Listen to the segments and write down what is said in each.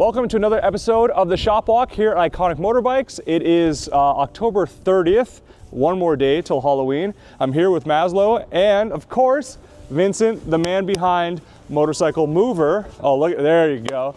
Welcome to another episode of the Shop Walk here at Iconic Motorbikes. It is October 30th, one more day till Halloween. I'm here with Maslow and, of course, Vincent, the man behind Motorcycle Mover. Oh, look, there you go.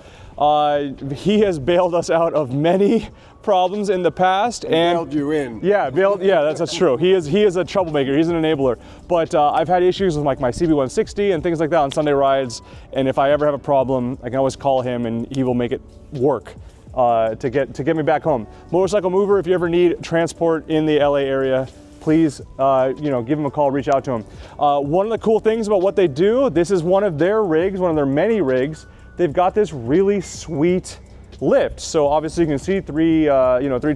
He has bailed us out of many problems in the past, and bailed you in. Yeah, that's true. He is a troublemaker. He's an enabler. But I've had issues with like my CB160 and things like that on Sunday rides. And if I ever have a problem, I can always call him, and he will make it work to get me back home. Motorcycle Mover. If you ever need transport in the LA area, please, give him a call. Reach out to him. One of the cool things about what they do, this is one of their rigs, one of their many rigs. They've got this really sweet lift. So obviously you can see three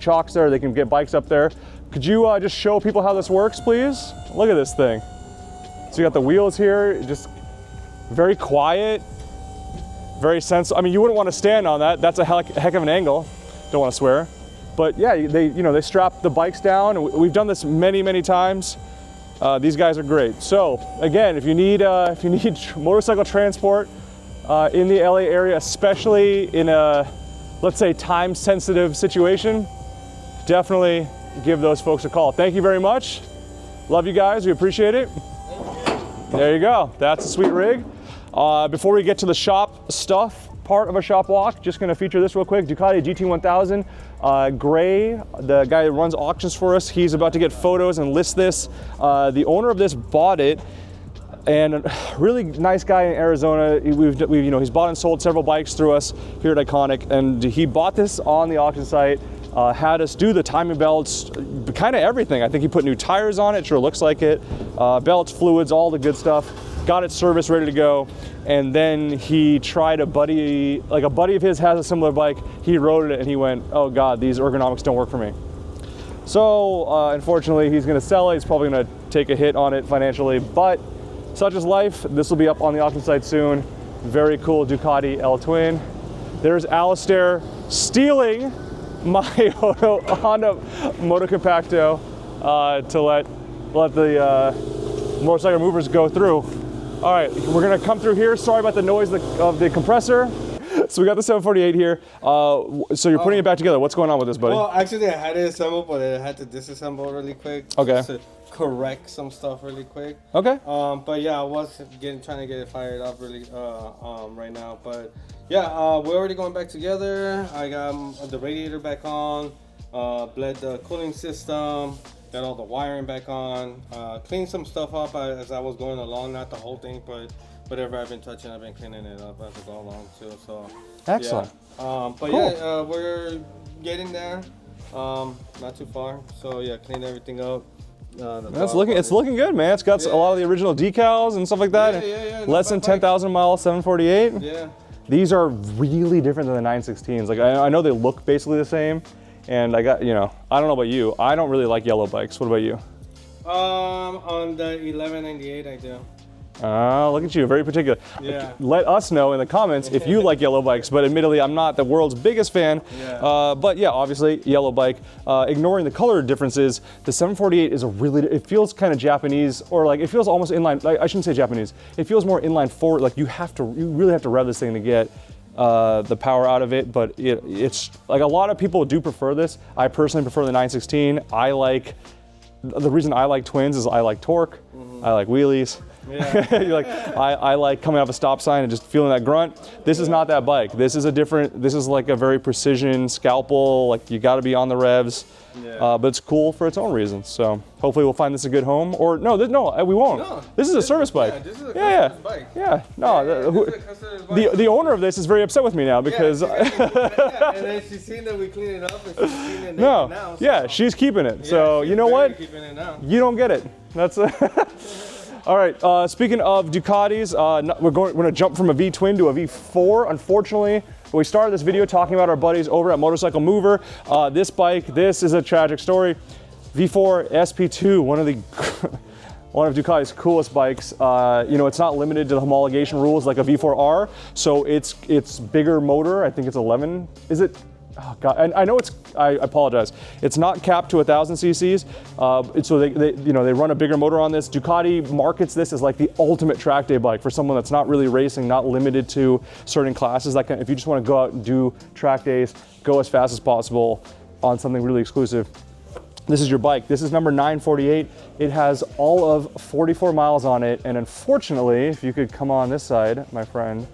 chocks there. They can get bikes up there. Could you just show people how this works, please? Look at this thing. So you got the wheels here, just very quiet, very sensible. I mean, you wouldn't want to stand on that. That's a heck of an angle. Don't want to swear. But yeah, they strap the bikes down. We've done this many times. These guys are great. So again, if you need motorcycle transport in the LA area, especially in a, let's say, time-sensitive situation, definitely give those folks a call. Thank you very much. Love you guys. We appreciate it. There you go. That's a sweet rig. Before we get to the shop stuff part of a shop walk, just going to feature this real quick. Ducati GT1000. Gray, the guy that runs auctions for us, he's about to get photos and list this. The owner of this bought it, and a really nice guy in Arizona. He's bought and sold several bikes through us here at Iconic, and he bought this on the auction site, had us do the timing belts, kind of everything. I think he put new tires on it, sure looks like it, belts, fluids, all the good stuff. Got it serviced, ready to go, and then he tried a buddy of his has a similar bike. He rode it and he went, oh God, these ergonomics don't work for me. So unfortunately, he's gonna sell it. He's probably gonna take a hit on it financially, but such is life. This will be up on the auction site soon. Very cool Ducati L Twin. There's Alistair stealing my Honda Moto Compacto to let the motorcycle movers go through. All right, we're gonna come through here. Sorry about the noise of the compressor. So we got the 748 here. So you're putting it back together. What's going on with this, buddy? Well, actually I had it assembled, but I had to disassemble really quick. Okay. Just to correct some stuff really quick. Okay. But yeah, I was trying to get it fired up really right now. But yeah, we're already going back together. I got the radiator back on, bled the cooling system, got all the wiring back on, cleaned some stuff up as I was going along, not the whole thing, but whatever I've been touching, I've been cleaning it up as I go along too. So excellent. Yeah. But cool. Yeah, we're getting there. Not too far. So yeah, cleaned everything up. It's looking good, man. It's got a lot of the original decals and stuff like that. Yeah. Less than 10,000 miles, 748. Yeah. These are really different than the 916s. Like I know they look basically the same, and I don't know about you. I don't really like yellow bikes. What about you? On the 1198, I do. Look at you, very particular. Yeah. Let us know in the comments if you like yellow bikes, but admittedly I'm not the world's biggest fan. Yeah. But yeah, obviously yellow bike. Ignoring the color differences, the 748 is it feels kind of Japanese, or like it feels almost inline. I shouldn't say Japanese. It feels more inline forward. Like you really have to rev this thing to get the power out of it. But it's like a lot of people do prefer this. I personally prefer the 916. The reason I like twins is I like torque. Mm-hmm. I like wheelies. Yeah. I like coming off a stop sign and just feeling that grunt. This is not that bike. This is like a very precision scalpel. Like you got to be on the revs. Yeah. But it's cool for its own reasons. So hopefully we'll find this a good home. Or no, we won't. No, this is a service bike. Yeah, this is a customer's bike. Yeah. No. The owner of this is very upset with me now because. Yeah, and then she's seen that we clean it up and she's seen it now. So. Yeah, she's keeping it. So you know what? Keeping it now. You don't get it. That's. All right, speaking of Ducatis, we're going to jump from a V-twin to a V4. Unfortunately, we started this video talking about our buddies over at Motorcycle Mover. This is a tragic story. V4 SP2, one of Ducati's coolest bikes. It's not limited to the homologation rules like a V4R, so it's bigger motor. I think it's 11. Is it? oh God, and I know I apologize. It's not capped to 1,000 cc's. So they run a bigger motor on this. Ducati markets this as like the ultimate track day bike for someone that's not really racing, not limited to certain classes. Like if you just want to go out and do track days, go as fast as possible on something really exclusive. This is your bike. This is number 948. It has all of 44 miles on it. And unfortunately, if you could come on this side, my friend,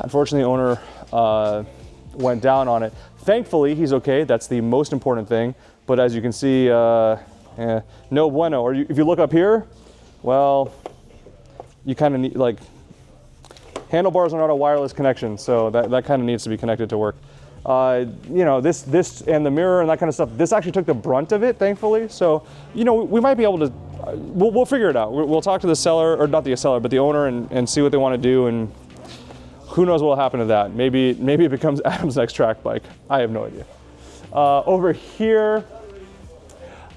unfortunately the owner went down on it. Thankfully, he's okay. That's the most important thing. But as you can see, no bueno. Or if you look up here, well, you kind of need, like, handlebars are not a wireless connection. So that kind of needs to be connected to work. You know, this and the mirror and that kind of stuff, this actually took the brunt of it, thankfully. So, you know, we might be able to, we'll figure it out. We'll talk to the seller, or not the seller, but the owner, and see what they want to do, and who knows what will happen to that. Maybe it becomes Adam's next track bike. I have no idea. Over here,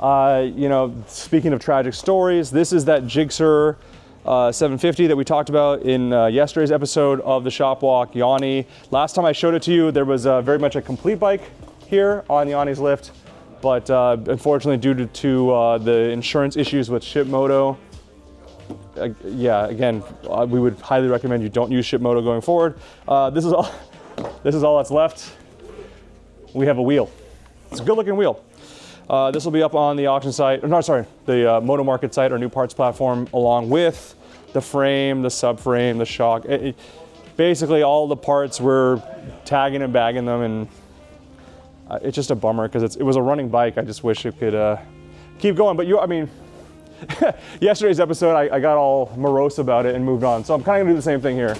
you know, speaking of tragic stories, this is that Gixxer 750 that we talked about in yesterday's episode of the Shop Walk, Yanni. Last time I showed it to you, there was very much a complete bike here on Yanni's lift, but unfortunately due to the insurance issues with Shipmoto, yeah, again, we would highly recommend you don't use Shipmoto going forward. This is all that's left. We have a wheel. It's a good looking wheel. This will be up on the auction site, no, sorry, the Moto Market site, our new parts platform, along with the frame, the subframe, the shock. Basically all the parts, we're tagging and bagging them, and it's just a bummer because it was a running bike. I just wish it could keep going. But I mean, yesterday's episode, I got all morose about it and moved on. So I'm kind of gonna do the same thing here.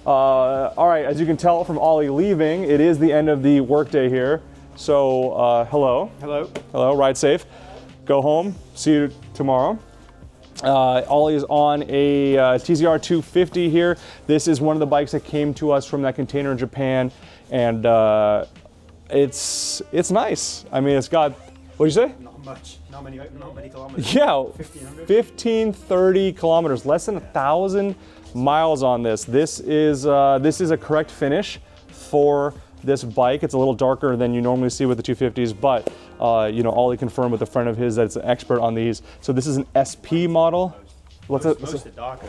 All right, as you can tell from Ollie leaving, it is the end of the workday here. So hello. Hello. Hello, ride safe. Go home, see you tomorrow. Ollie is on a TZR250 here. This is one of the bikes that came to us from that container in Japan, and it's nice. I mean, it's got, what'd you say? Not much, not many kilometers. Yeah, 1530 kilometers, less than 1,000 miles on this. This is a correct finish for this bike. It's a little darker than you normally see with the 250s, but you know, Ollie confirmed with a friend of his that it's an expert on these. So this is an SP model. Most are darker.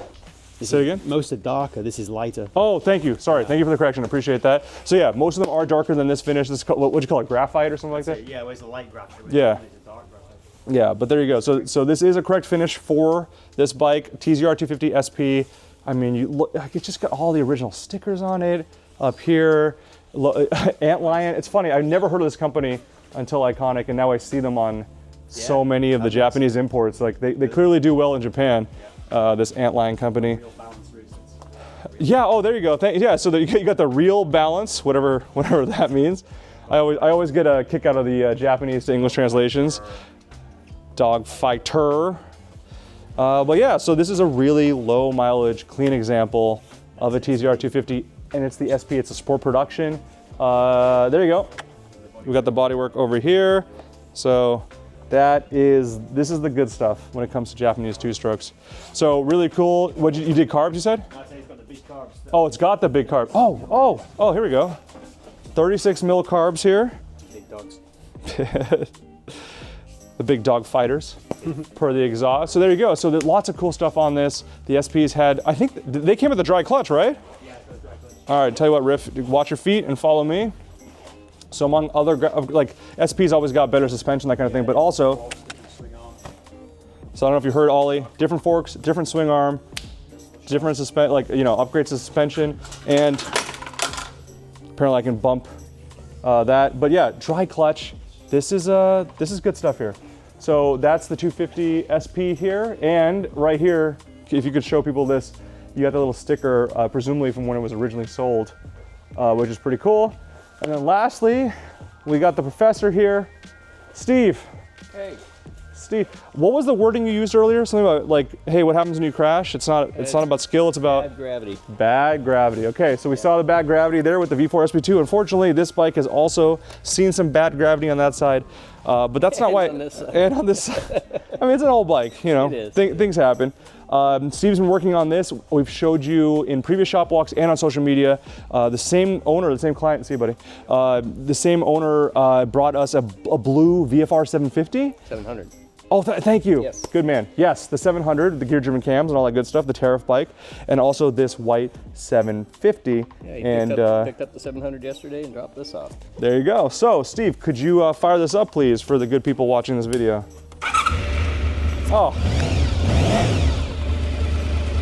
Say it again? Most are darker. This is lighter. Oh, thank you. Sorry, thank you for the correction. I appreciate that. So yeah, most of them are darker than this finish. This is called, what'd you call it, graphite or something like that? Yeah, it's a light graphite. Yeah. It's a dark graphite. Yeah, but there you go. So this is a correct finish for this bike, TZR250 SP. I mean, you look, it's just got all the original stickers on it up here. Antlion. It's funny. I've never heard of this company until Iconic, and now I see them on so many of the Japanese imports. Like they clearly do well in Japan. This Antlion company. Yeah. Oh, there you go. Yeah. So you got the real balance, whatever that means. I always get a kick out of the Japanese to English translations. Dog fighter. But yeah. So this is a really low mileage, clean example of a TZR250. And it's the SP, it's a sport production. There you go. We got the bodywork over here. So this is the good stuff when it comes to Japanese two-strokes. So really cool. What you did carbs, you said? No, it's got the big carbs. Oh, it's got the big carbs. Oh, here we go. 36 mil carbs here. Big dogs. The big dog fighters per the exhaust. So there you go. So there's lots of cool stuff on this. The SPs had, I think they came with a dry clutch, right? All right, tell you what, Riff, watch your feet and follow me. So among other, like SP's always got better suspension, that kind of thing, but also, so I don't know if you heard Ollie, different forks, different swing arm, different like, you know, upgrades to suspension, and apparently I can bump that. But yeah, dry clutch. This is good stuff here. So that's the 250 SP here, and right here, if you could show people this, you got the little sticker, presumably from when it was originally sold, which is pretty cool. And then lastly, we got the professor here, Steve. Hey. Steve, what was the wording you used earlier? Something about like, hey, what happens when you crash? It's not about skill, it's about bad gravity. Bad gravity. Okay, so we saw the bad gravity there with the V4 SP2. Unfortunately, this bike has also seen some bad gravity on that side. But that's not why. On this side. And on this side. I mean, it's an old bike, you know. It is. Things happen. Steve's been working on this. We've showed you in previous shop walks and on social media. The same owner, the same client, see you, buddy. The same owner brought us a blue VFR 750. 700. Oh, thank you. Yes. Good man. Yes, the 700, the gear driven cams and all that good stuff, the Tariff bike, and also this white 750. Yeah, he and picked up the 700 yesterday and dropped this off. there you go. So, Steve, could you fire this up, please, for the good people watching this video? Oh.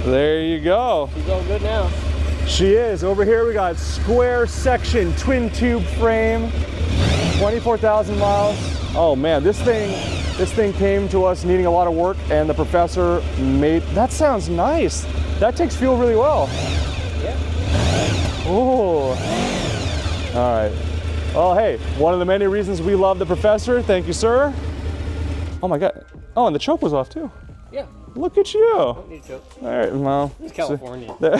There you go. He's all good now. She is. Over here we got square section, twin tube frame, 24,000 miles. Oh man, this thing came to us needing a lot of work, and the professor made, that sounds nice. That takes fuel really well. Yeah. Oh. All right. Well, hey, one of the many reasons we love the professor. Thank you, sir. Oh my God. Oh, and the choke was off too. Yeah. Look at you. Don't need to choke. All right, well. It's California. Yeah,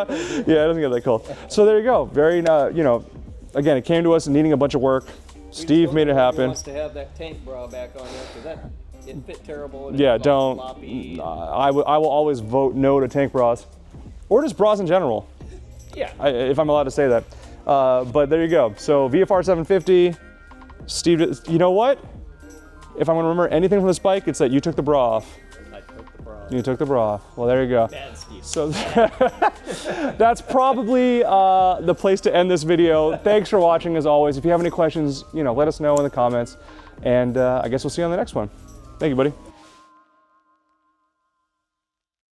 it doesn't get that cold. So there you go. Very, you know, again, it came to us needing a bunch of work. Steve made it He happen. wants to have that tank bra back on there because that it fit terrible. And Yeah, it was all don't. floppy. I will always vote no to tank bras, or just bras in general, Yeah. if I'm allowed to say that. But there you go. So VFR 750, Steve. You know what? If I'm gonna remember anything from this bike, it's that you took the bra off. I took the bra. You took the bra off. Well, there you go. Bad Steve. So that's probably the place to end this video. Thanks for watching as always. If you have any questions, you know, let us know in the comments. And I guess we'll see you on the next one. Thank you, buddy.